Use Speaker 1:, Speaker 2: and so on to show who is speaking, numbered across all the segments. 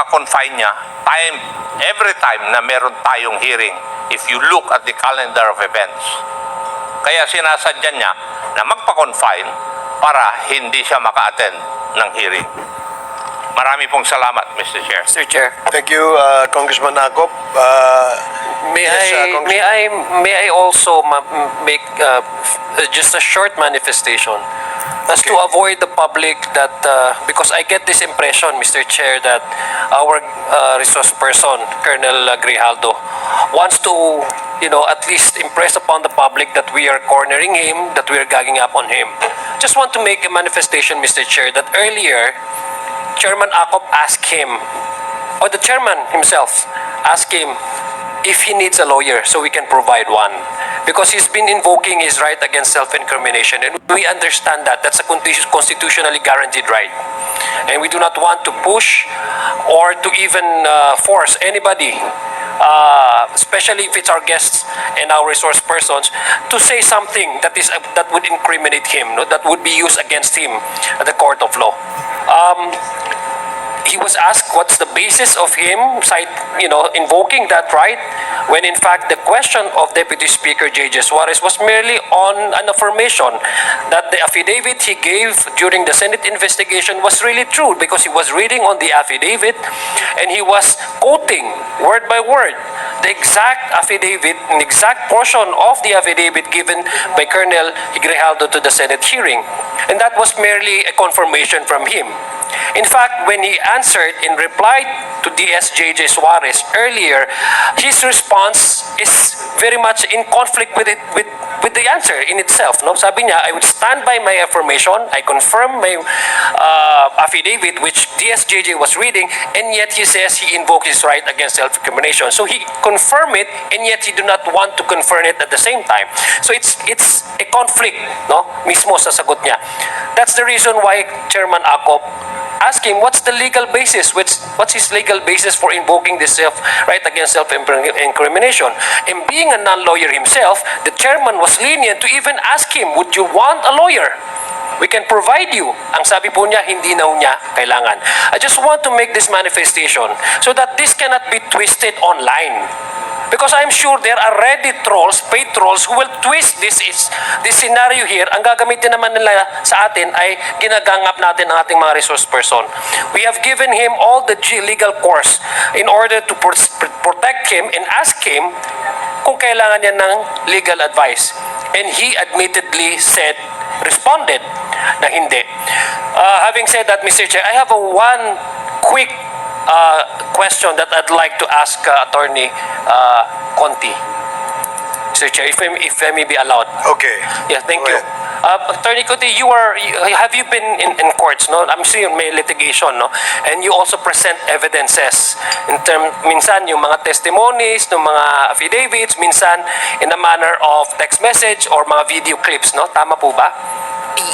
Speaker 1: makonfine niya every time na meron tayong hearing if you look at the calendar of events. Kaya sinasadya niya na magpa-confine para hindi siya maka-attend ng hearing. Marami pong salamat, Mr. Chair.
Speaker 2: Mr. Chair.
Speaker 3: Thank you, Congressman Akop.
Speaker 2: May I also make just a short manifestation as to avoid the public that because I get this impression, Mr. Chair, that our resource person, Colonel Grijaldo, wants to, at least impress upon the public that we are cornering him, that we are gagging up on him. Just want to make a manifestation, Mr. Chair, that earlier Chairman Akop asked him, or the chairman himself asked him if he needs a lawyer so we can provide one. Because he's been invoking his right against self-incrimination, and we understand that. That's a constitutionally guaranteed right. And we do not want to push or to even force anybody, especially if it's our guests and our resource persons, to say something that would incriminate him, that would be used against him at the court of law. He was asked what's the basis of him invoking that right, when in fact the question of Deputy Speaker J.J. Suarez was merely on an affirmation that the affidavit he gave during the Senate investigation was really true, because he was reading on the affidavit and he was quoting word by word the exact affidavit, an exact portion of the affidavit given by Colonel Grijaldo to the Senate hearing. And that was merely a confirmation from him. In fact, when he answered in reply to DS.J.J. Suarez earlier, his response is very much in conflict with the answer in itself. No? Sabi niya, I would stand by my affirmation, I confirm my affidavit which DS.J.J. was reading, and yet he says he invoked his right against self-incrimination. So he confirmed it, and yet he do not want to confirm it at the same time. So it's a conflict, no? Mismo sa sagot niya. That's the reason why Chairman Akop asked him what's the legal basis, what's his legal basis for invoking this right against self-incrimination. And being a non-lawyer himself, the chairman was lenient to even ask him, would you want a lawyer? We can provide you. Ang sabi po niya, hindi na niya kailangan. I just want to make this manifestation so that this cannot be twisted online. Because I'm sure there are ready trolls, paid trolls, who will twist this scenario here. Ang gagamitin naman nila sa atin ay ginagangap natin ang ating mga resource person. We have given him all the legal course in order to protect him and ask him kung kailangan niya ng legal advice. And he admittedly responded na hindi. Having said that, Mr. Chair, I have one quick question that I'd like to ask Attorney Conti. Mr. Chair, if I may be allowed.
Speaker 3: Okay.
Speaker 2: Yeah, thank you. Attorney Conti, have you been in courts, no? I'm seeing may litigation, no? And you also present evidences minsan yung mga testimonies, ng mga affidavits, minsan in a manner of text message or mga video clips, no? Tama po ba?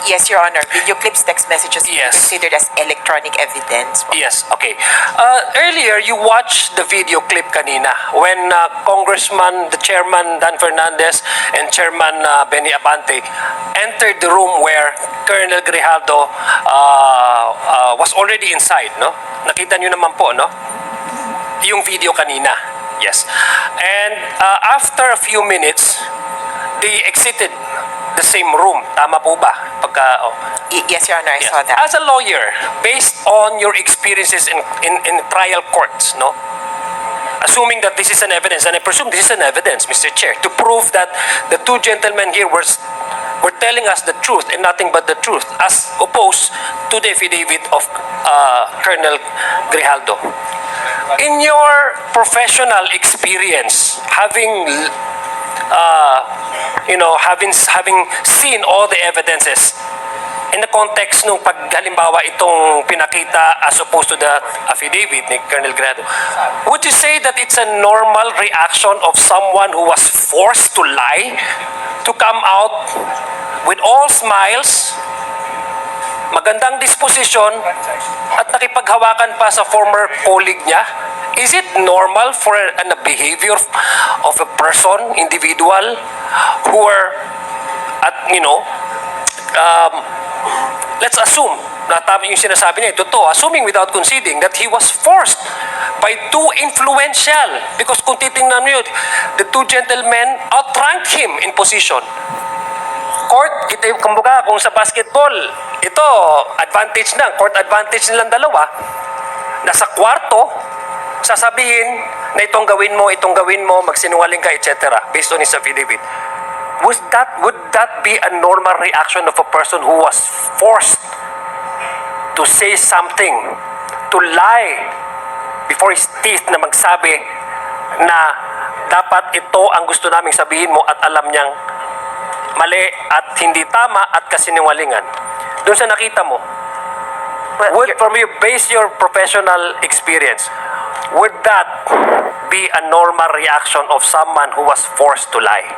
Speaker 4: Yes, Your Honor. Video clips, text messages
Speaker 2: Yes.
Speaker 4: considered as electronic evidence.
Speaker 2: Yes, okay. Earlier, you watched the video clip kanina when Congressman, the Chairman Dan Fernandez and Chairman Benny Abante entered the room where Colonel Grijaldo was already inside, no? Nakita nyo naman po, no? Yung video kanina. Yes. And after a few minutes, they exited the same room. Tama po ba?
Speaker 4: Yes, Your Honor, I saw that.
Speaker 2: As a lawyer, based on your experiences in trial courts, no? Assuming that this is an evidence, and I presume this is an evidence, Mr. Chair, to prove that the two gentlemen here were telling us the truth and nothing but the truth, as opposed to the affidavit of Colonel Grijaldo. In your professional experience, having having seen all the evidences in the context nung halimbawa itong pinakita as opposed to the affidavit ni Colonel Grijaldo, would you say that it's a normal reaction of someone who was forced to lie to come out with all smiles, magandang disposisyon, at nakipaghawakan pa sa former colleague niya? Is it normal for a behavior of a person, individual, who are let's assume na tama yung sinasabi niya, totoo, assuming without conceding that he was forced by too influential. Because kung titingnan mo yun, the two gentlemen outranked him in position. Court, ito yung kumbaga kung sa basketball, ito, advantage na, court advantage nilang dalawa, nasa kwarto, sasabihin na itong gawin mo, magsinungaling ka, etc. based on his affidavit. Would that be a normal reaction of a person who was forced to say something, to lie before his teeth na magsabi na dapat ito ang gusto naming sabihin mo at alam niyang mali at hindi tama at kasinungalingan? Doon sa nakita mo, from you, base your professional experience, would that be a normal reaction of someone who was forced to lie?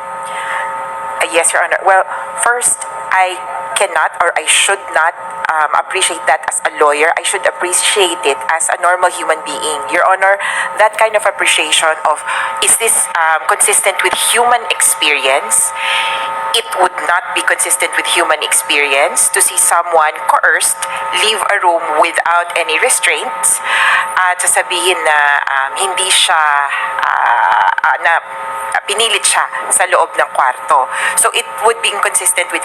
Speaker 4: Yes, Your Honor. Well, first, I cannot or I should not appreciate that as a lawyer. I should appreciate it as a normal human being. Your Honor, that kind of appreciation of, is this consistent with human experience? It would not be consistent with human experience to see someone coerced leave a room without any restraints at sasabihin na hindi siya na pinilit siya sa loob ng kwarto. So it would be inconsistent with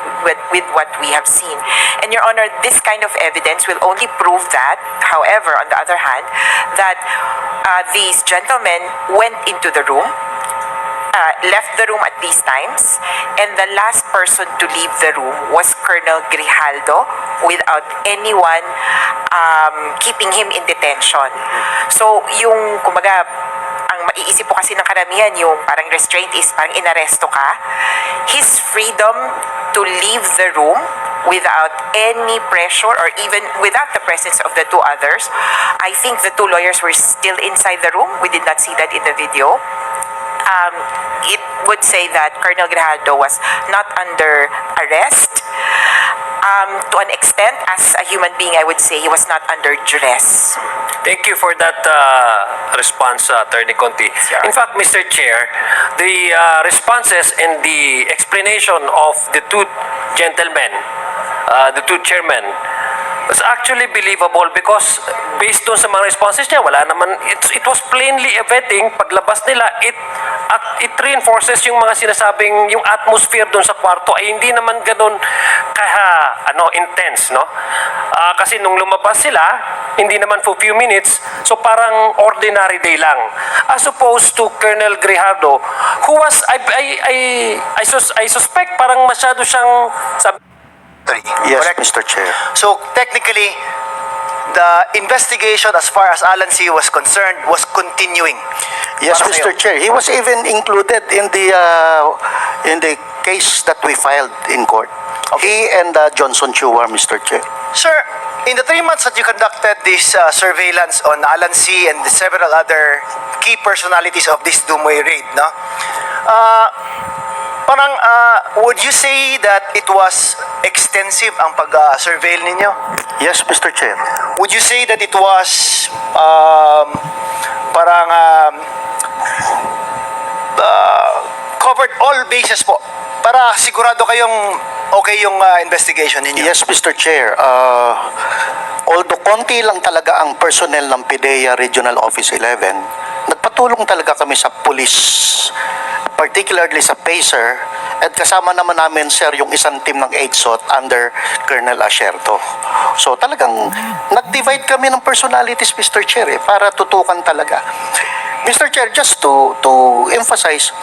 Speaker 4: what we have seen. And Your Honor, this kind of evidence will only prove that, however, on the other hand, that these gentlemen went into the room, left the room at these times, and the last person to leave the room was Colonel Grijaldo without anyone keeping him in detention. So yung kumbaga, ang maiisip po kasi ng karamihan yung parang restraint is parang inaresto ka. His freedom to leave the room without any pressure or even without the presence of the two others. I think the two lawyers were still inside the room. We did not see that in the video. It would say that Colonel Grijaldo was not under arrest. To an extent, as a human being, I would say he was not under duress.
Speaker 2: Thank you for that response, Attorney Conti.
Speaker 4: Sure.
Speaker 2: In fact, Mr. Chair, the responses and the explanation of the two gentlemen, the two chairmen, was actually believable because based on sa mga responses niya, wala naman, it was plainly evident, paglabas nila, it reinforces yung mga sinasabing, yung atmosphere doon sa kwarto ay hindi naman ganun intense, no? Kasi nung lumabas sila, hindi naman for few minutes, so parang ordinary day lang. As opposed to Colonel Grijaldo, who was, I suspect, parang masyado siyang,
Speaker 5: Yes,
Speaker 3: Correct.
Speaker 5: Mr. Chair.
Speaker 3: So technically, the investigation as far as Alan C. was concerned was continuing.
Speaker 5: Yes,
Speaker 3: Para
Speaker 5: Mr.
Speaker 3: sa'yo.
Speaker 5: Chair. He was even included in the case that we filed in court. He and Johnson Chua, Mr. Chair.
Speaker 3: Sir, in the 3 months that you conducted this surveillance on Alan C. and the several other key personalities of this Dumoy raid, no? Would you say that it was extensive ang pag-surveil ninyo?
Speaker 5: Yes, Mr. Chair.
Speaker 3: Would you say that it was covered all bases po para sigurado kayong okay yung investigation ninyo?
Speaker 5: Yes, Mr. Chair. Although konti lang talaga ang personnel ng Pdea Regional Office 11, nagpatulong talaga kami sa police, particularly sa PACER, at kasama naman namin, sir, yung isang team ng AIDSOT under Colonel Asherto. So talagang nag-divide kami ng personalities, Mr. Chair, para tutukan talaga. Mr. Chair, just to emphasize,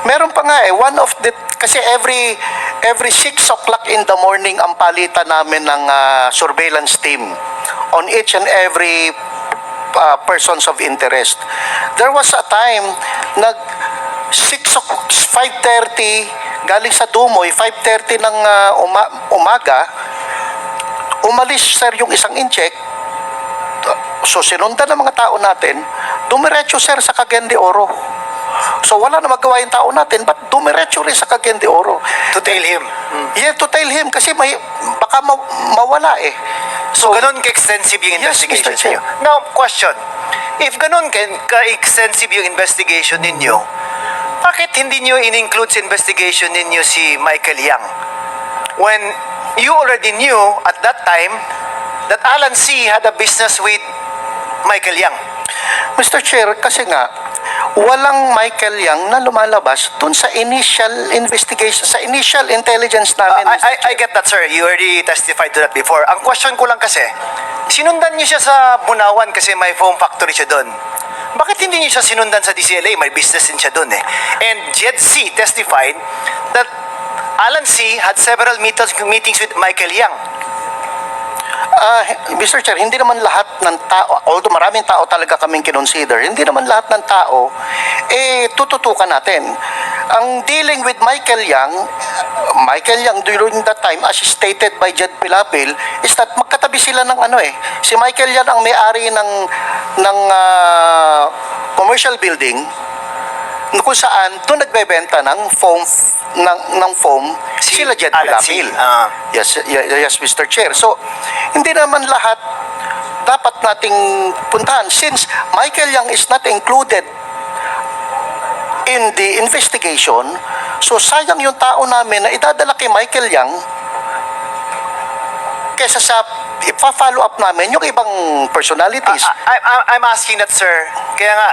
Speaker 5: meron pa nga one of the, kasi every 6 o'clock in the morning ang palitan namin ng surveillance team on each and every persons of interest. There was a time, 5:30, galing sa Dumoy, 5:30 ng umaga, umalis, sir, yung isang incheck. So sinundan ng mga tao natin, dumiretso, sir, sa Cagayan de Oro. So wala na magawa yung tao natin, but dumiretso rin sa Cagayan de Oro.
Speaker 3: To tail him.
Speaker 5: Yeah, to tail him, kasi baka mawala eh.
Speaker 3: So ganun ka-extensive yung
Speaker 5: Yes,
Speaker 3: investigation
Speaker 5: Mr. Chair.
Speaker 3: ninyo. Now, question. If ganun ka-extensive yung investigation ninyo, bakit hindi nyo in-include sa investigation ninyo si Michael Yang? When you already knew at that time that Alan C. had a business with Michael Yang.
Speaker 5: Mr. Chair, kasi nga, walang Michael Yang na lumalabas dun sa initial investigation, sa initial intelligence namin. Mr.
Speaker 3: I get that, sir. You already testified to that before. Ang question ko lang kasi, sinundan niyo siya sa Bunawan kasi may foam factory siya doon. Bakit hindi niyo siya sinundan sa DCLA? May business din siya doon eh. And Jed C testified that Alan C had several meetings with Michael Yang.
Speaker 5: Mr. Chair, hindi naman lahat ng tao, although maraming tao talaga kaming kinonsider, hindi naman lahat ng tao, tututukan natin. Ang dealing with Michael Yang during that time, as stated by Jed Pilabil, is that magkatabi sila ng si Michael Yang ang may-ari ng commercial building, kung saan doon nagbebenta ng foam sila Jed
Speaker 3: Alan C.
Speaker 5: Pilabil. Yes, Mr. Chair. So, hindi naman lahat dapat nating puntahan since Michael Yang is not included in the investigation. So, sayang yung tao namin na idadala kay Michael Yang kesa sa ipa-follow up namin yung ibang personalities.
Speaker 3: I'm asking that, sir. Kaya nga,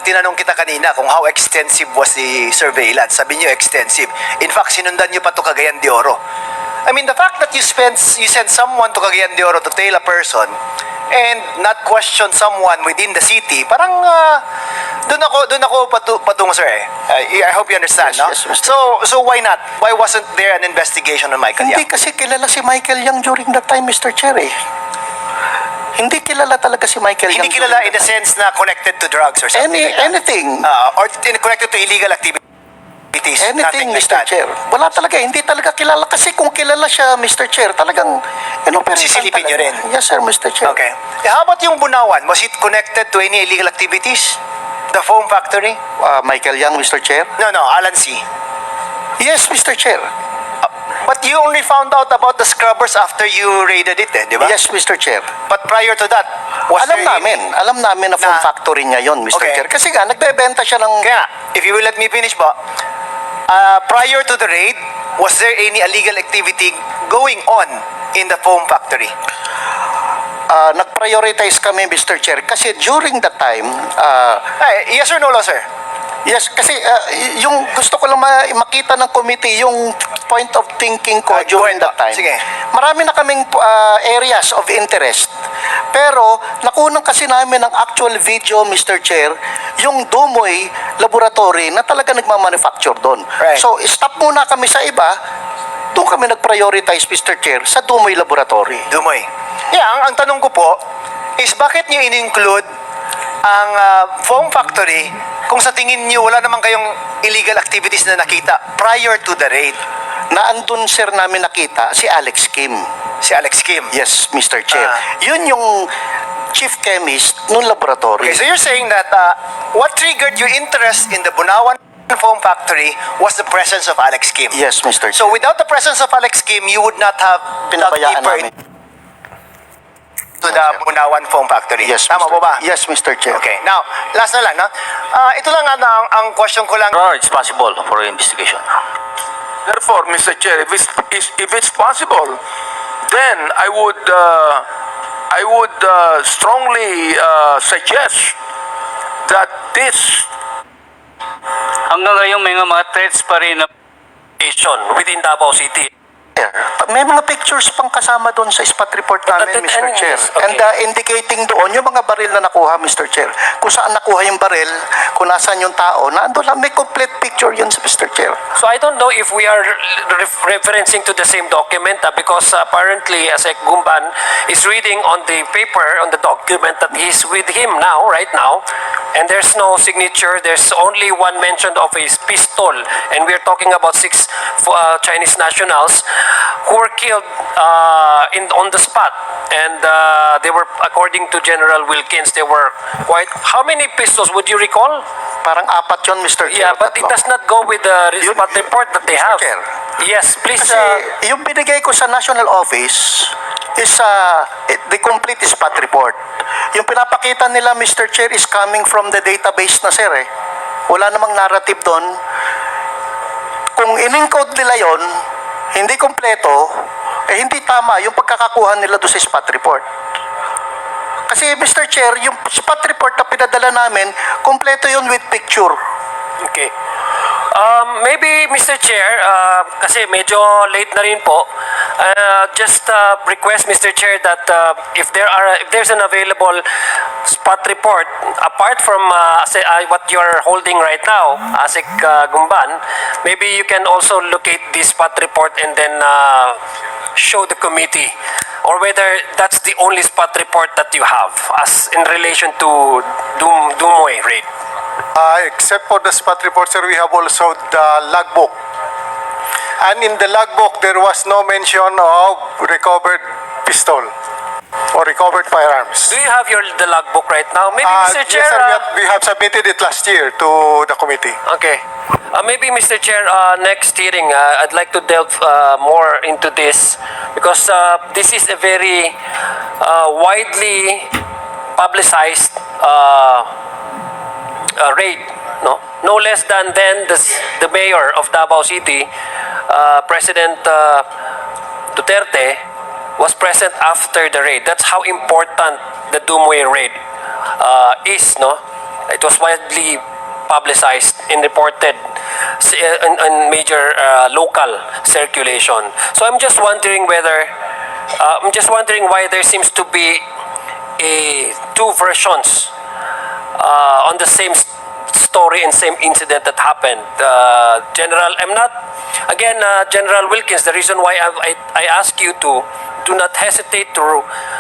Speaker 3: tinanong kita kanina kung how extensive was the surveillance. Sabi niyo extensive. In fact, sinundan niyo pa to Cagayan de Oro. I mean, the fact that you send someone to Cagayan de Oro to tail a person and not question someone within the city, parang doon ako patungo, sir. I hope you understand,
Speaker 5: Yes,
Speaker 3: no?
Speaker 5: yes, Mr.
Speaker 3: So why not? Why wasn't there an investigation on Michael
Speaker 5: Hindi
Speaker 3: Yang?
Speaker 5: kasi kilala si Michael Yang during that time, Mr. Chair. Hindi kilala talaga si Michael
Speaker 3: Hindi
Speaker 5: Yang.
Speaker 3: kilala in the sense na connected to drugs or something like that.
Speaker 5: Anything.
Speaker 3: Or connected to illegal activities.
Speaker 5: Anything,
Speaker 3: Nothing like
Speaker 5: Mr.
Speaker 3: that.
Speaker 5: Chair. Wala talaga, hindi talaga kilala. Kasi kung kilala siya, Mr. Chair, talagang
Speaker 3: Sisilipin niyo rin.
Speaker 5: Yes, sir, Mr. Chair.
Speaker 3: Okay. How about yung Bunawan? Was it connected to any illegal activities? The foam factory?
Speaker 5: Michael Yang, Mr. Chair.
Speaker 3: No, Alan C.
Speaker 5: Yes, Mr. Chair.
Speaker 3: But you only found out about the scrubbers after you raided it, di ba?
Speaker 5: Yes, Mr. Chair.
Speaker 3: But prior to that, was
Speaker 5: Alam
Speaker 3: there any-
Speaker 5: namin na foam factory niya yon, Mr.
Speaker 3: Okay.
Speaker 5: Chair. Kasi nga, nagbebenta siya ng...
Speaker 3: Kaya, if you will let me finish po, prior to the raid, was there any illegal activity going on in the foam factory?
Speaker 5: Nag-prioritize kami, Mr. Chair, kasi during that time,
Speaker 3: Yes or no, sir?
Speaker 5: yes, kasi yung gusto ko lang makita ng committee, yung point of thinking ko during that time.
Speaker 3: Sige.
Speaker 5: Marami na kaming areas of interest. Pero, nakunan kasi namin ng actual video, Mr. Chair, yung Dumoy Laboratory na talaga nagmamanufacture doon.
Speaker 3: Right.
Speaker 5: So, stop muna kami sa iba, doon kami nag-prioritize, Mr. Chair, sa Dumoy Laboratory.
Speaker 3: Dumoy. Yeah, ang tanong ko po is bakit niyo in-include ang foam factory kung sa tingin niyo wala naman kayong illegal activities na nakita prior to the raid?
Speaker 5: Na andun, sir, namin nakita si Alex Kim.
Speaker 3: Si Alex Kim.
Speaker 5: Yes, Mr. Chair.
Speaker 3: Ah.
Speaker 5: Yun yung chief chemist nung laboratory.
Speaker 3: Okay, so you're saying that what triggered your interest in the Bunawan foam factory was the presence of Alex Kim.
Speaker 5: Yes, Mr. Chair.
Speaker 3: So without the presence of Alex Kim, you would not have dug
Speaker 5: Pinabayaan
Speaker 3: deeper
Speaker 5: namin.
Speaker 3: to the Bunawan foam factory.
Speaker 5: Yes,
Speaker 3: Tama
Speaker 5: Mr.
Speaker 3: po ba?
Speaker 5: Yes, Mr. Chair.
Speaker 3: Okay, now, last na lang, no? Ito lang ang question ko lang.
Speaker 6: It's possible for investigation.
Speaker 7: Therefore, Mr. Chair, if it's possible, then I would strongly suggest that this
Speaker 6: Hanggang ngayon may mga threats pa rin na
Speaker 2: within Davao City.
Speaker 5: May mga pictures pang kasama doon sa spot report namin, Mr. Chair.
Speaker 2: Okay.
Speaker 5: And indicating doon yung mga baril na nakuha, Mr. Chair. Kung saan nakuha yung baril, kung nasaan yung tao, nandun lang, may complete picture yun, Mr. Chair.
Speaker 2: So I don't know if we are referencing to the same document because apparently Asek Gumban is reading on the paper, on the document that he's with him now, right now, and there's no signature, there's only one mention of a pistol, and we're talking about 6 Chinese nationals who were killed on the spot, and they were, according to Gen.Wilkins, they were quite, how many pistols would you recall?
Speaker 5: Parang 4 yun, Mr. Chair.
Speaker 2: Yeah, but it does not go with the spot report that they
Speaker 5: Mr.
Speaker 2: have.
Speaker 5: Chair.
Speaker 2: Yes, please.
Speaker 5: Kasi yung binigay ko sa National Office is the complete spot report. Yung pinapakita nila, Mr. Chair, is coming from the database na, sir. Wala namang narrative doon. Kung in-encode nila yon, hindi kompleto, hindi tama yung pagkakakuha nila doon sa spot report. Kasi Mr. Chair, yung spot report na pinadala namin, kompleto yun with picture.
Speaker 2: Okay. Maybe, Mr. Chair, kasi medyo late na rin po, just request, Mr. Chair, that if there's an available spot report, apart from what you're holding right now, Asik Gumban, maybe you can also locate this spot report and then show the committee, or whether that's the only spot report that you have as in relation to Dumoy raid.
Speaker 8: Except for the spot report, sir, we have also the logbook. And in the logbook, there was no mention of recovered pistol or recovered firearms.
Speaker 2: Do you have the logbook right now? Maybe, Mr. Chair.
Speaker 8: Yes, sir, we have submitted it last year to the committee.
Speaker 2: Okay. Maybe, Mr. Chair, next hearing, I'd like to delve more into this because this is a very widely publicized raid. No less than then the mayor of Davao City, President Duterte, was present after the raid. That's how important the Dumoy raid is. It was widely publicized and reported in major local circulation. So I'm just wondering why there seems to be two versions on the same story and same incident that happened. General Wilkins, the reason why I ask you to do not hesitate to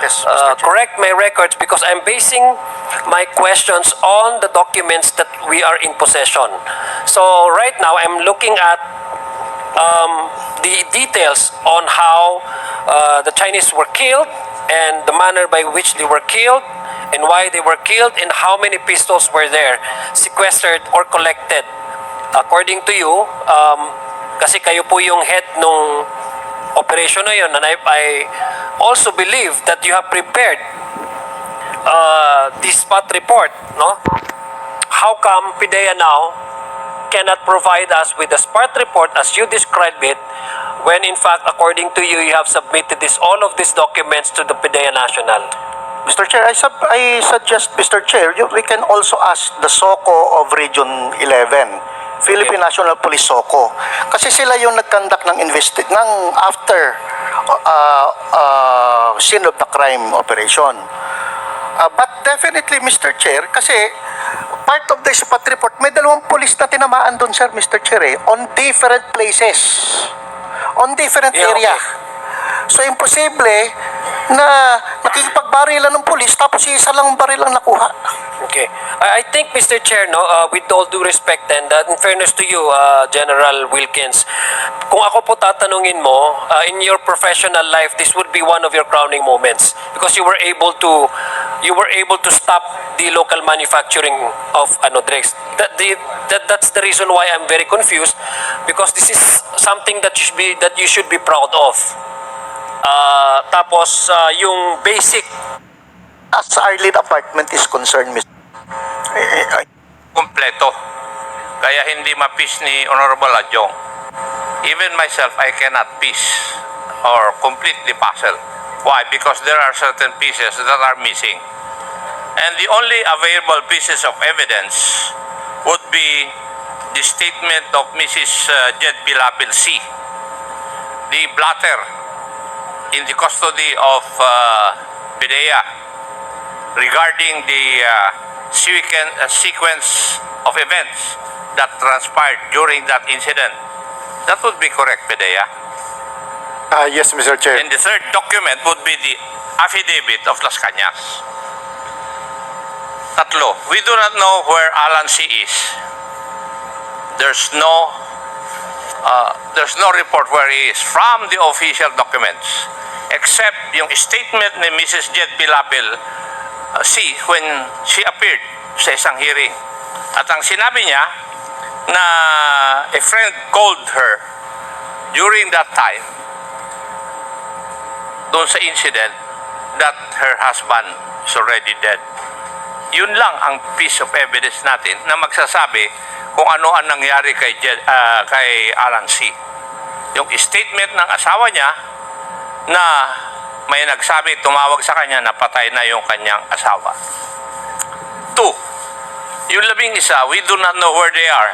Speaker 5: Yes, Mr. Chair.
Speaker 2: correct my records, because I'm basing my questions on the documents that we are in possession. So right now, I'm looking at the details on how the Chinese were killed and the manner by which they were killed and why they were killed and how many pistols were there sequestered or collected. According to you, kasi kayo po yung head nung operation na yun, and I also believe that you have prepared this spot report, no? How come Pdea now cannot provide us with the spot report as you described it, when in fact, according to you, you have submitted all of these documents to the Pdea National?
Speaker 5: Mr. Chair, I suggest, Mr. Chair, we can also ask the SOCO of Region 11, Philippine National Police SOCO. Kasi sila yung nag-conduct ng after scene of the crime operation. But definitely, Mr. Chair, kasi part of the spot report, may 2 police na tinamaan doon, sir, Mr. Chair, on different places, on different area.
Speaker 2: Okay.
Speaker 5: So, imposible na nakikipagbarilan ng pulis tapos isa lang baril ang nakuha.
Speaker 2: Okay. I think, Mr. Chair, with all due respect and in fairness to you, General Wilkins, kung ako po tatanungin mo, in your professional life, this would be one of your crowning moments because you were able to stop the local manufacturing of drugs. That's the reason why I'm very confused, because this is something that you should be proud of. Tapos yung basic
Speaker 5: As our lead apartment is concerned, Mr.
Speaker 1: Kumpleto. Kaya hindi ma-piece ni Honorable Adjong. Even myself, I cannot piece or complete the puzzle. Why? Because there are certain pieces that are missing. And the only available pieces of evidence would be the statement of Mrs. Gen.Wilkins C. The blatter in the custody of Pdea regarding the sequence of events that transpired during that incident. That would be correct, Pdea.
Speaker 8: Yes, Mr. Chair.
Speaker 1: And the third document would be the affidavit of Las Cañas. Tatlo, we do not know where Alan C. is. There's no report where he is from the official documents, except yung statement ni Mrs. Gen.Wilkins C. when she appeared sa isang hearing. At ang sinabi niya na a friend called her during that time doon sa incident that her husband is already dead. Yun lang ang piece of evidence natin na magsasabi kung ano ang nangyari kay Alan C. Yung statement ng asawa niya na may nagsabi, tumawag sa kanya na patay na yung kanyang asawa. 2, yung 11, we do not know where they are.